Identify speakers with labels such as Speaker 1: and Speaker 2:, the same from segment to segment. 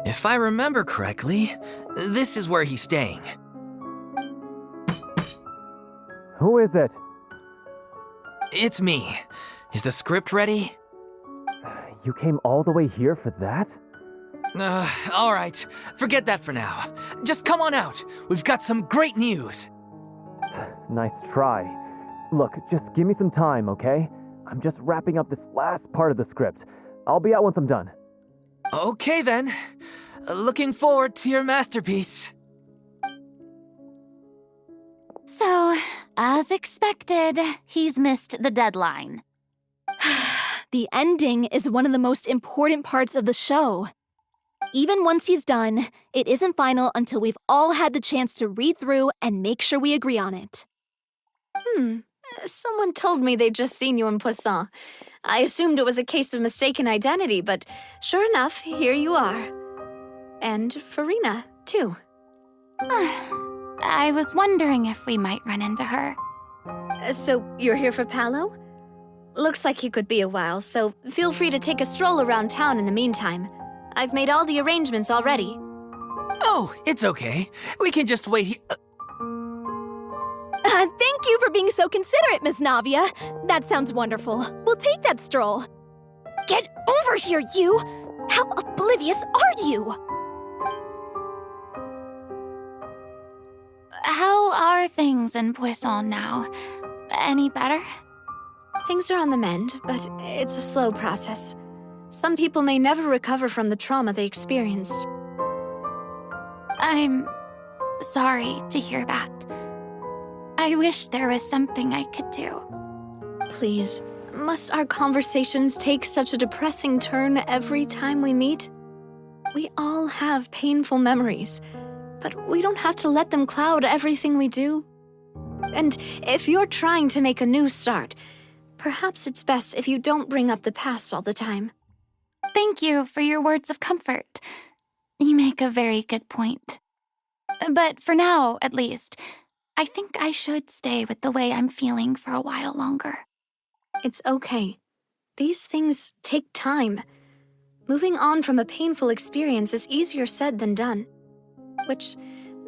Speaker 1: If I remember correctly, this is where he's staying.
Speaker 2: Who is it?
Speaker 1: It's me. Is the script ready?
Speaker 2: You came all the way here for that?
Speaker 1: All right. Forget that for now. Just come on out. We've got some great news.
Speaker 2: Nice try. Look, just give me some time, okay? I'm just wrapping up this last part of the script. I'll be out once I'm done.
Speaker 1: Okay then. Looking forward to your masterpiece.
Speaker 3: So, as expected, he's missed the deadline.
Speaker 4: The ending is one of the most important parts of the show. Even once he's done, it isn't final until we've all had the chance to read through and make sure we agree on it.
Speaker 5: Someone told me they'd just seen you in Poisson. I assumed it was a case of mistaken identity, but sure enough, here you are. And Furina, too.
Speaker 3: I was wondering if we might run into her.
Speaker 5: So, you're here for Paolo? Looks like he could be a while, so feel free to take a stroll around town in the meantime. I've made all the arrangements already.
Speaker 1: Oh, it's okay. We can just wait here.
Speaker 4: Thank you for being so considerate, Miss Navia. That sounds wonderful. We'll take that stroll. Get over here, you! How oblivious are you?
Speaker 3: How are things in Poisson now? Any better?
Speaker 5: Things are on the mend, but it's a slow process. Some people may never recover from the trauma they experienced.
Speaker 3: I'm sorry to hear that. I wish there was something I could do.
Speaker 5: Please, must our conversations take such a depressing turn every time we meet? We all have painful memories, but we don't have to let them cloud everything we do. And if you're trying to make a new start, perhaps it's best if you don't bring up the past all the time.
Speaker 3: Thank you for your words of comfort. You make a very good point. But for now, at least, I think I should stay with the way I'm feeling for a while longer.
Speaker 5: It's okay. These things take time. Moving on from a painful experience is easier said than done. Which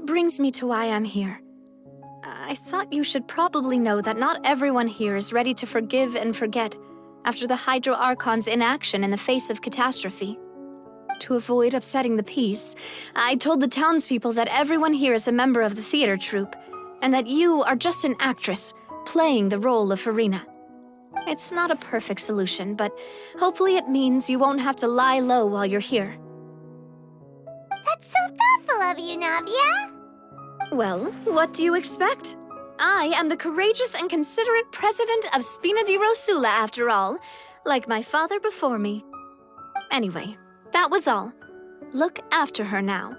Speaker 5: brings me to why I'm here. I thought you should probably know that not everyone here is ready to forgive and forget after the Hydro Archon's inaction in the face of catastrophe. To avoid upsetting the peace, I told the townspeople that everyone here is a member of the theater troupe, and that you are just an actress playing the role of Furina. It's not a perfect solution, but hopefully it means you won't have to lie low while you're here.
Speaker 6: That's so thoughtful of you, Navia.
Speaker 5: Well, what do you expect? I am the courageous and considerate president of Spina di Rosula, after all, like my father before me. Anyway, that was all. Look after her now.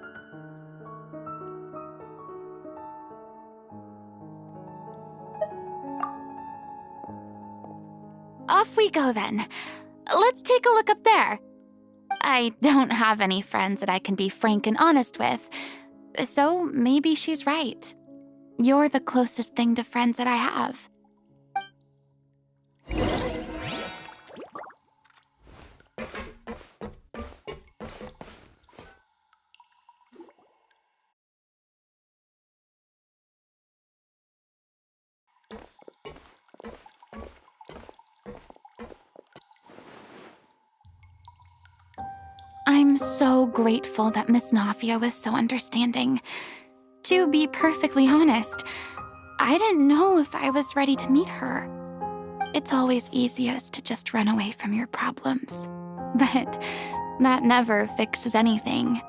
Speaker 3: Off we go then. Let's take a look up there. I don't have any friends that I can be frank and honest with, so maybe she's right. You're the closest thing to friends that I have. I'm so grateful that Miss Nafia was so understanding. To be perfectly honest, I didn't know if I was ready to meet her. It's always easiest to just run away from your problems. But that never fixes anything.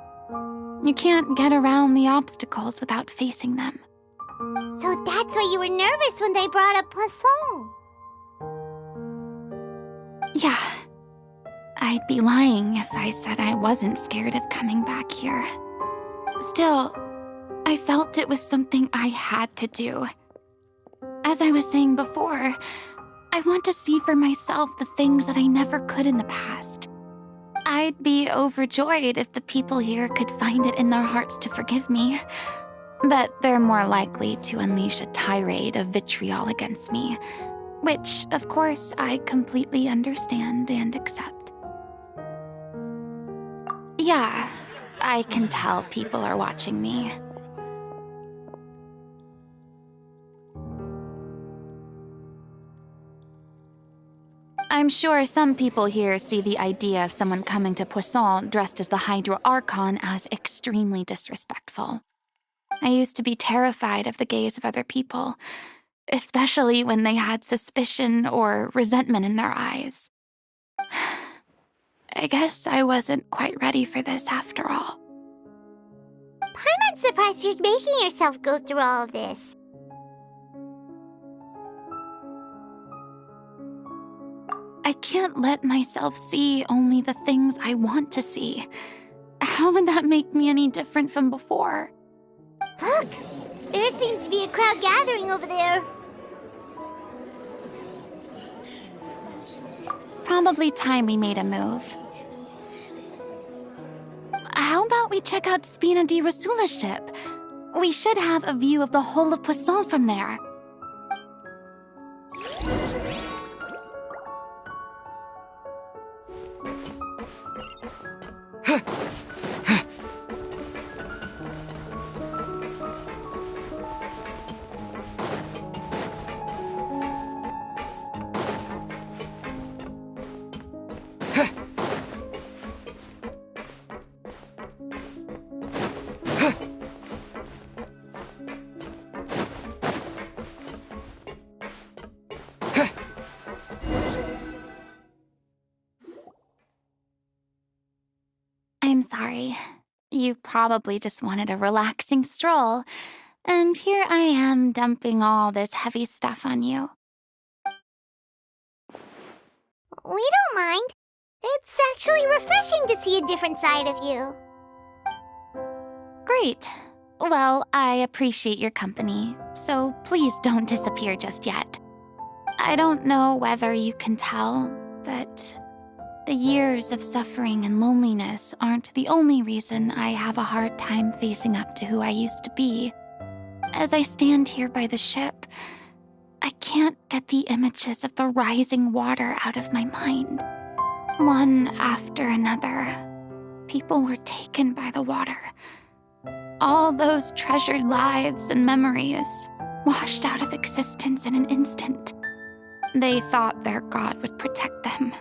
Speaker 3: You can't get around the obstacles without facing them.
Speaker 6: So that's why you were nervous when they brought up Poisson.
Speaker 3: Yeah. I'd be lying if I said I wasn't scared of coming back here. Still, I felt it was something I had to do. As I was saying before, I want to see for myself the things that I never could in the past. I'd be overjoyed if the people here could find it in their hearts to forgive me. But they're more likely to unleash a tirade of vitriol against me, which, of course, I completely understand and accept. Yeah, I can tell people are watching me. I'm sure some people here see the idea of someone coming to Poisson dressed as the Hydro Archon as extremely disrespectful. I used to be terrified of the gaze of other people, especially when they had suspicion or resentment in their eyes. I guess I wasn't quite ready for this after all.
Speaker 6: I'm not surprised you're making yourself go through all of this.
Speaker 3: I can't let myself see only the things I want to see. How would that make me any different from before?
Speaker 6: Look! There seems to be a crowd gathering over there.
Speaker 3: Probably time we made a move. How about we check out Spina di Rosula's ship? We should have a view of the whole of Poisson from there. I'm sorry. You probably just wanted a relaxing stroll, and here I am dumping all this heavy stuff on you.
Speaker 6: We don't mind. It's actually refreshing to see a different side of you.
Speaker 3: Great. Well, I appreciate your company, so please don't disappear just yet. I don't know whether you can tell, but the years of suffering and loneliness aren't the only reason I have a hard time facing up to who I used to be. As I stand here by the ship, I can't get the images of the rising water out of my mind. One after another, people were taken by the water. All those treasured lives and memories washed out of existence in an instant. They thought their god would protect them.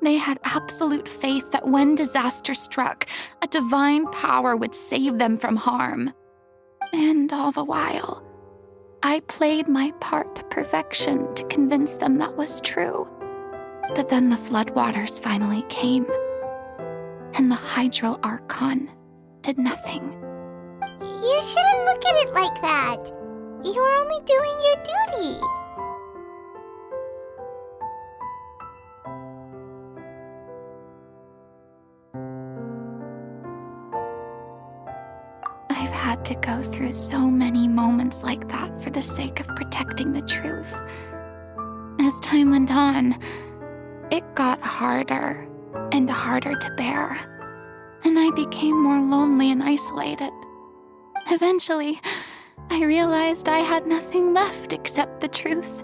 Speaker 3: They had absolute faith that when disaster struck, a divine power would save them from harm. And all the while, I played my part to perfection to convince them that was true. But then the floodwaters finally came, and the Hydro Archon did nothing.
Speaker 6: You shouldn't look at it like that. You're only doing your duty.
Speaker 3: I've had to go through so many moments like that for the sake of protecting the truth. As time went on, it got harder and harder to bear, and I became more lonely and isolated. Eventually, I realized I had nothing left except the truth.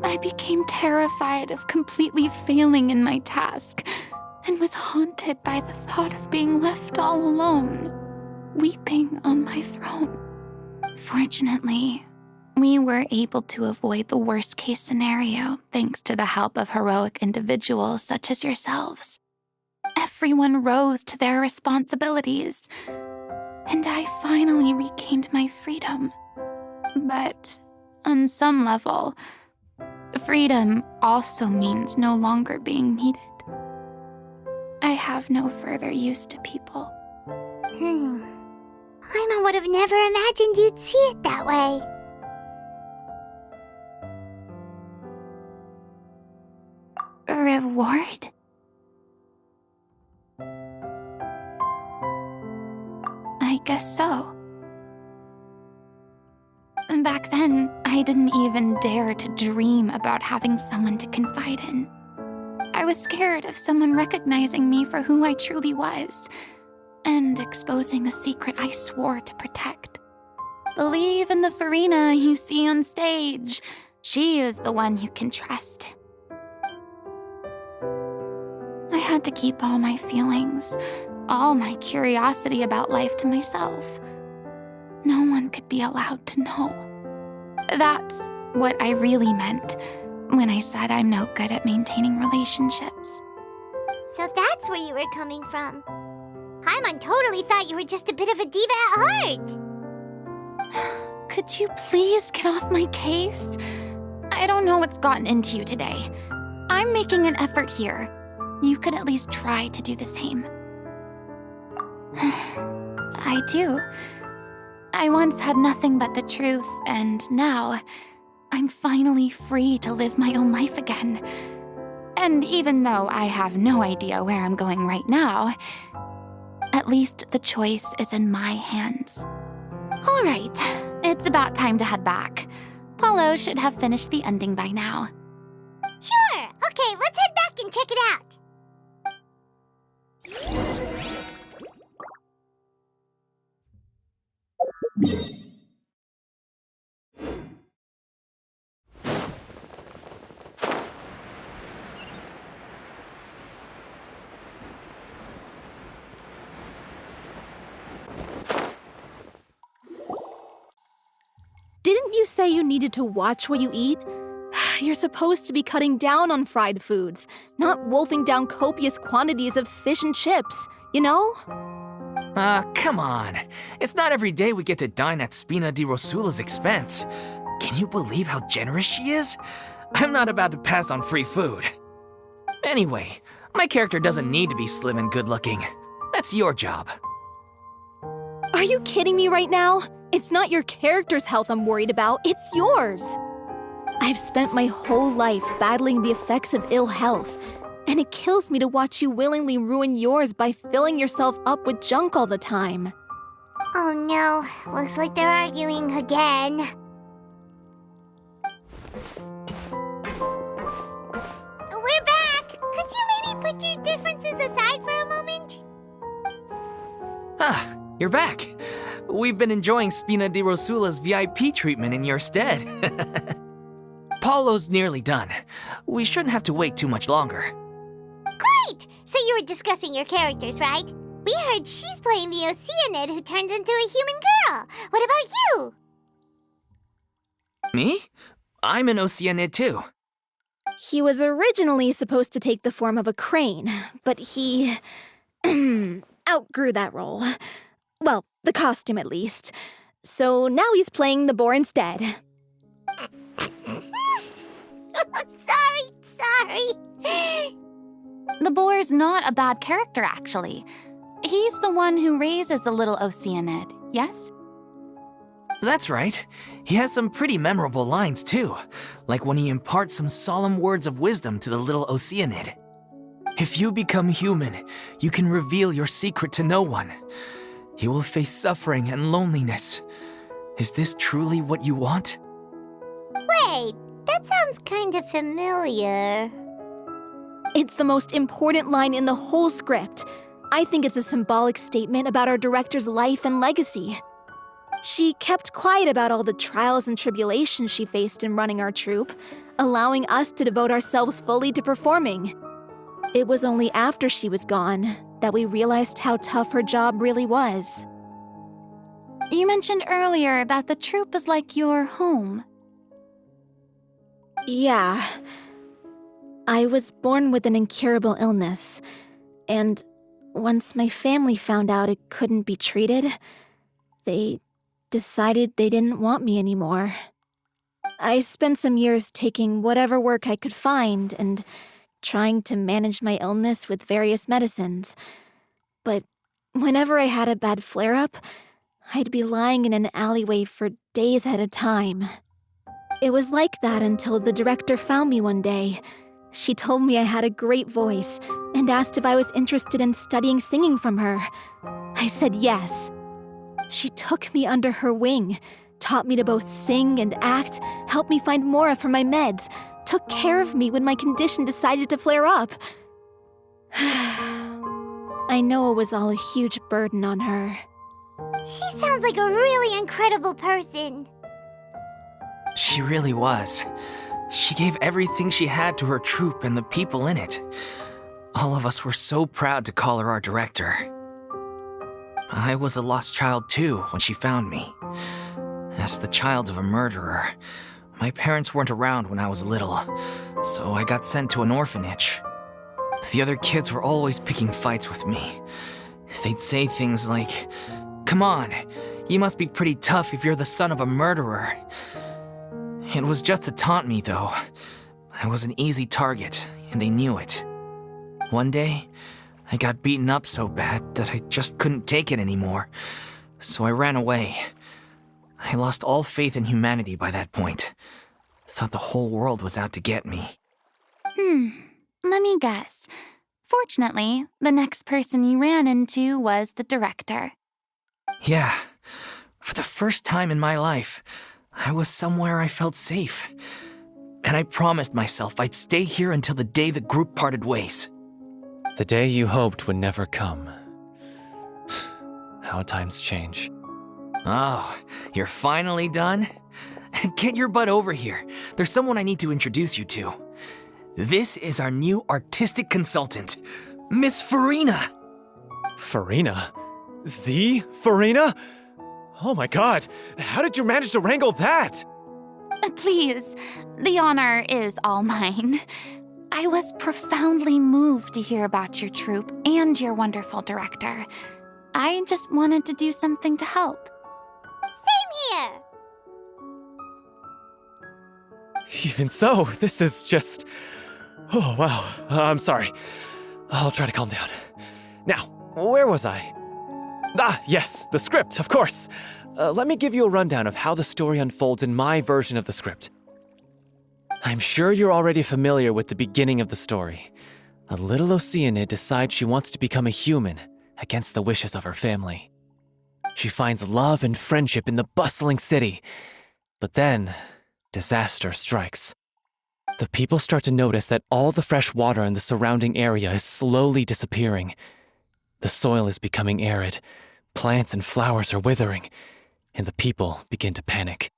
Speaker 3: I became terrified of completely failing in my task, and was haunted by the thought of being left all alone, weeping on my throne. Fortunately, we were able to avoid the worst-case scenario thanks to the help of heroic individuals such as yourselves. everyone rose to their responsibilities, and I finally regained my freedom. But on some level, freedom also means no longer being needed. I have no further use to people.
Speaker 6: Paimon would have never imagined you'd see it that way.
Speaker 3: A reward? I guess so. Back then, I didn't even dare to dream about having someone to confide in. I was scared of someone recognizing me for who I truly was, and exposing the secret I swore to protect. Believe in the Furina you see on stage. She is the one you can trust. I had to keep all my feelings, all my curiosity about life to myself. No one could be allowed to know. That's what I really meant when I said I'm no good at maintaining relationships.
Speaker 6: So that's where you were coming from. Paimon totally thought you were just a bit of a diva at heart.
Speaker 3: Could you please get off my case? I don't know what's gotten into you today. I'm making an effort here. You could at least try to do the same. I do. I once had nothing but the truth, and now I'm finally free to live my own life again. And even though I have no idea where I'm going right now, at least the choice is in my hands. All right, it's about time to head back. Paulo should have finished the ending by now.
Speaker 6: Sure. Okay, let's head back and check it out.
Speaker 4: Didn't you say you needed to watch what you eat? You're supposed to be cutting down on fried foods, not wolfing down copious quantities of fish and chips, you know?
Speaker 1: Come on. It's not every day we get to dine at Spina di Rosula's expense. Can you believe how generous she is? I'm not about to pass on free food. Anyway, my character doesn't need to be slim and good-looking. That's your job.
Speaker 4: Are you kidding me right now? It's not your character's health I'm worried about, it's yours. I've spent my whole life battling the effects of ill health, and it kills me to watch you willingly ruin yours by filling yourself up with junk all the time.
Speaker 6: Oh no, looks like they're arguing again. We're back! Could you maybe put your differences aside for a moment?
Speaker 1: Ah, you're back. We've been enjoying Spina di Rosula's VIP treatment in your stead. Paulo's nearly done. We shouldn't have to wait too much longer.
Speaker 6: Great! So you were discussing your characters, right? We heard she's playing the Oceanid who turns into a human girl. What about you?
Speaker 1: Me? I'm an Oceanid too.
Speaker 4: He was originally supposed to take the form of a crane, but he outgrew that role. Well, the costume at least. So now he's playing the boar instead.
Speaker 6: Sorry.
Speaker 3: The boar's not a bad character, actually. He's the one who raises the little Oceanid, yes?
Speaker 1: That's right. He has some pretty memorable lines too, like when he imparts some solemn words of wisdom to the little Oceanid. If you become human, you can reveal your secret to no one. You will face suffering and loneliness. Is this truly what you want?
Speaker 6: Wait, that sounds kind of familiar.
Speaker 4: It's the most important line in the whole script. I think it's a symbolic statement about our director's life and legacy. She kept quiet about all the trials and tribulations she faced in running our troupe, allowing us to devote ourselves fully to performing. It was only after she was gone that we realized how tough her job really was.
Speaker 3: You mentioned earlier that the troupe is like your home.
Speaker 4: Yeah. I was born with an incurable illness, and once my family found out it couldn't be treated, they decided they didn't want me anymore. I spent some years taking whatever work I could find and trying to manage my illness with various medicines. But whenever I had a bad flare-up, I'd be lying in an alleyway for days at a time. It was like that until the director found me one day. She told me I had a great voice and asked if I was interested in studying singing from her. I said yes. She took me under her wing, taught me to both sing and act, helped me find Mora for my meds, took care of me when my condition decided to flare up. I know it was all a huge burden on her.
Speaker 6: She sounds like a really incredible person.
Speaker 1: She really was. She gave everything she had to her troupe and the people in it. All of us were so proud to call her our director. I was a lost child too when she found me. As the child of a murderer, my parents weren't around when I was little, so I got sent to an orphanage. The other kids were always picking fights with me. They'd say things like, "Come on, you must be pretty tough if you're the son of a murderer." It was just to taunt me, though. I was an easy target, and they knew it. One day, I got beaten up so bad that I just couldn't take it anymore, so I ran away. I lost all faith in humanity by that point. Thought the whole world was out to get me.
Speaker 3: Let me guess. Fortunately, the next person you ran into was the director.
Speaker 1: Yeah, for the first time in my life, I was somewhere I felt safe. And I promised myself I'd stay here until the day the group parted ways.
Speaker 2: The day you hoped would never come. How times change.
Speaker 1: Oh, you're finally done? Get your butt over here. There's someone I need to introduce you to. This is our new artistic consultant, Miss Furina.
Speaker 2: Furina? The Furina? Oh my god, how did you manage to wrangle that?
Speaker 3: Please, the honor is all mine. I was profoundly moved to hear about your troupe and your wonderful director. I just wanted to do something to help.
Speaker 6: Same here.
Speaker 2: Even so, this is just... Oh, wow. I'm sorry. I'll try to calm down. Now, where was I? Ah, yes, the script, of course. Let me give you a rundown of how the story unfolds in my version of the script. I'm sure you're already familiar with the beginning of the story. A little Oceanid decides she wants to become a human against the wishes of her family. She finds love and friendship in the bustling city. But then, disaster strikes. The people start to notice that all the fresh water in the surrounding area is slowly disappearing. The soil is becoming arid, plants and flowers are withering, and the people begin to panic.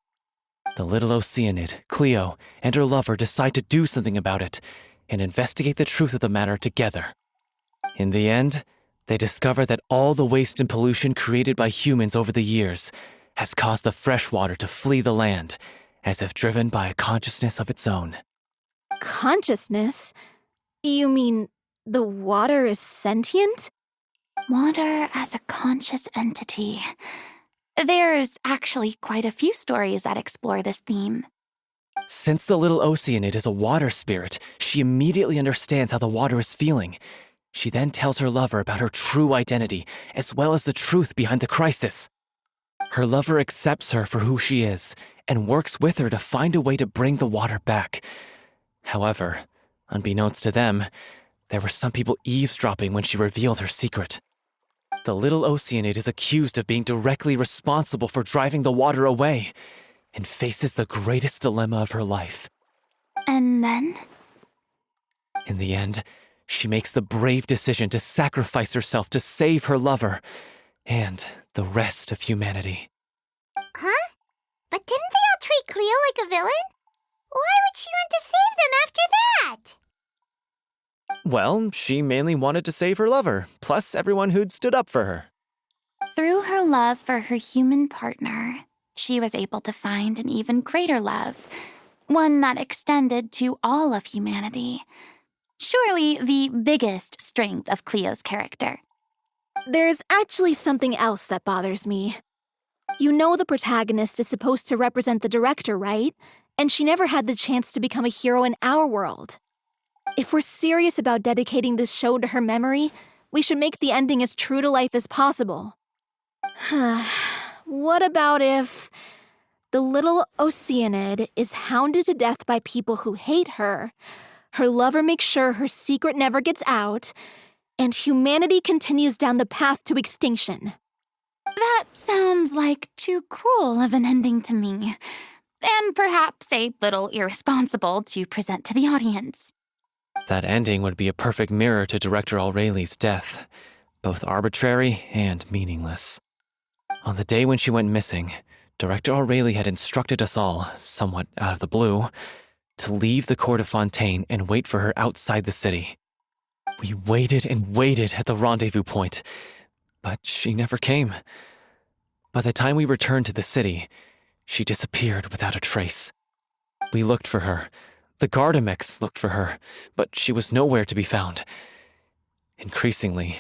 Speaker 2: The little Oceanid, Cleo, and her lover decide to do something about it and investigate the truth of the matter together. In the end, they discover that all the waste and pollution created by humans over the years has caused the fresh water to flee the land, as if driven by a consciousness of its own.
Speaker 4: Consciousness? You mean the water is sentient?
Speaker 3: Water as a conscious entity. There's actually quite a few stories that explore this theme.
Speaker 2: Since the little Oceanid is a water spirit, she immediately understands how the water is feeling. She then tells her lover about her true identity, as well as the truth behind the crisis. Her lover accepts her for who she is, and works with her to find a way to bring the water back. However, unbeknownst to them, there were some people eavesdropping when she revealed her secret. The little Oceanid is accused of being directly responsible for driving the water away, and faces the greatest dilemma of her life.
Speaker 3: And then?
Speaker 2: In the end, she makes the brave decision to sacrifice herself to save her lover, and the rest of humanity.
Speaker 6: Huh? But didn't they all treat Cleo like a villain? Why would she want to save them after that?
Speaker 2: Well, she mainly wanted to save her lover, plus everyone who'd stood up for her.
Speaker 3: Through her love for her human partner, she was able to find an even greater love, one that extended to all of humanity. Surely the biggest strength of Cleo's character.
Speaker 4: There's actually something else that bothers me. You know the protagonist is supposed to represent the director, right? And she never had the chance to become a hero in our world. If we're serious about dedicating this show to her memory, we should make the ending as true to life as possible. What about if the little Oceanid is hounded to death by people who hate her, her lover makes sure her secret never gets out, and humanity continues down the path to extinction?
Speaker 3: That sounds like too cruel of an ending to me, and perhaps a little irresponsible to present to the audience.
Speaker 2: That ending would be a perfect mirror to Director Aurelie's death, both arbitrary and meaningless. On the day when she went missing, Director Aurelie had instructed us all, somewhat out of the blue, to leave the court of Fontaine and wait for her outside the city. We waited and waited at the rendezvous point, but she never came. By the time we returned to the city, she disappeared without a trace. We looked for her. The Gardamex looked for her, but she was nowhere to be found. Increasingly,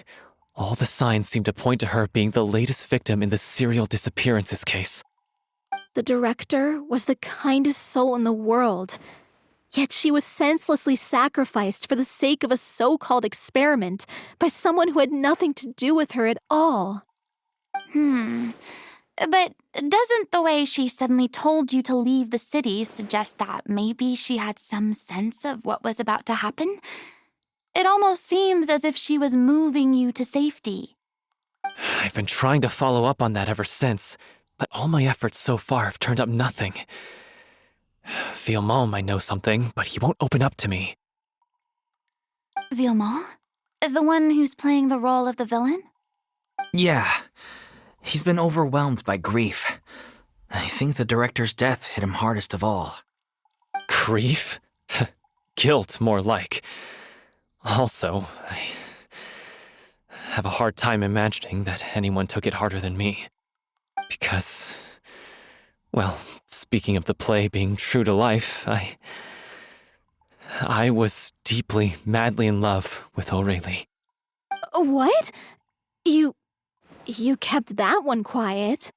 Speaker 2: all the signs seemed to point to her being the latest victim in the serial disappearances case.
Speaker 4: The director was the kindest soul in the world, yet she was senselessly sacrificed for the sake of a so-called experiment by someone who had nothing to do with her at all.
Speaker 3: But doesn't the way she suddenly told you to leave the city suggest that maybe she had some sense of what was about to happen? It almost seems as if she was moving you to safety.
Speaker 2: I've been trying to follow up on that ever since, but all my efforts so far have turned up nothing. Villemont might know something, but he won't open up to me.
Speaker 3: Villemont? The one who's playing the role of the villain?
Speaker 1: Yeah. He's been overwhelmed by grief. I think the director's death hit him hardest of all.
Speaker 2: Grief? Guilt, more like. Also, I have a hard time imagining that anyone took it harder than me. Because, well, speaking of the play being true to life, I was deeply, madly in love with Aurelie.
Speaker 4: What? You kept that one quiet.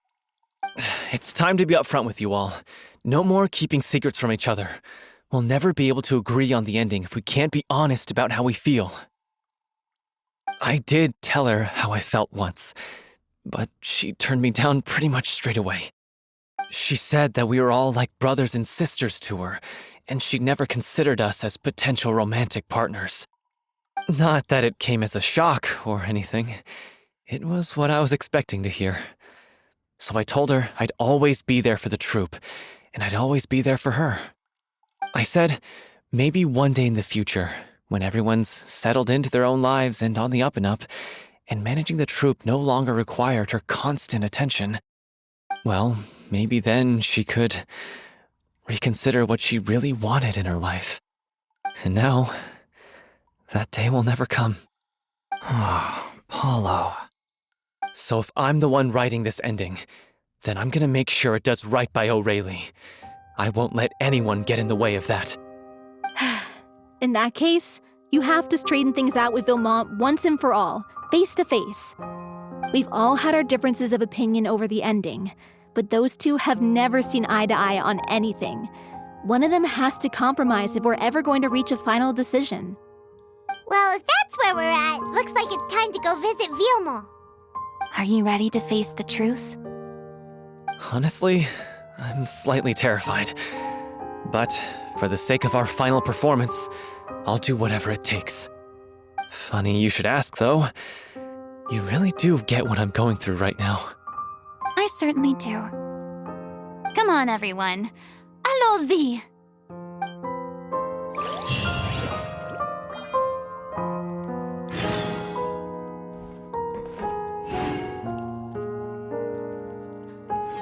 Speaker 2: It's time to be upfront with you all. No more keeping secrets from each other. We'll never be able to agree on the ending if we can't be honest about how we feel. I did tell her how I felt once, but she turned me down pretty much straight away. She said that we were all like brothers and sisters to her, and she'd never considered us as potential romantic partners. Not that it came as a shock or anything. It was what I was expecting to hear. So I told her I'd always be there for the troupe, and I'd always be there for her. I said, maybe one day in the future, when everyone's settled into their own lives and on the up and up, and managing the troupe no longer required her constant attention, well, maybe then she could reconsider what she really wanted in her life. And now, that day will never come.
Speaker 1: Oh, Paulo.
Speaker 2: So if I'm the one writing this ending, then I'm gonna make sure it does right by Aurelie. I won't let anyone get in the way of that.
Speaker 4: In that case, you have to straighten things out with Villemont once and for all, face to face. We've all had our differences of opinion over the ending, but those two have never seen eye to eye on anything. One of them has to compromise if we're ever going to reach a final decision.
Speaker 6: Well, if that's where we're at, looks like it's time to go visit Villemont.
Speaker 3: Are you ready to face the truth?
Speaker 2: Honestly, I'm slightly terrified. But for the sake of our final performance, I'll do whatever it takes. Funny you should ask, though. You really do get what I'm going through right now.
Speaker 3: I certainly do. Come on, everyone. Allons-y!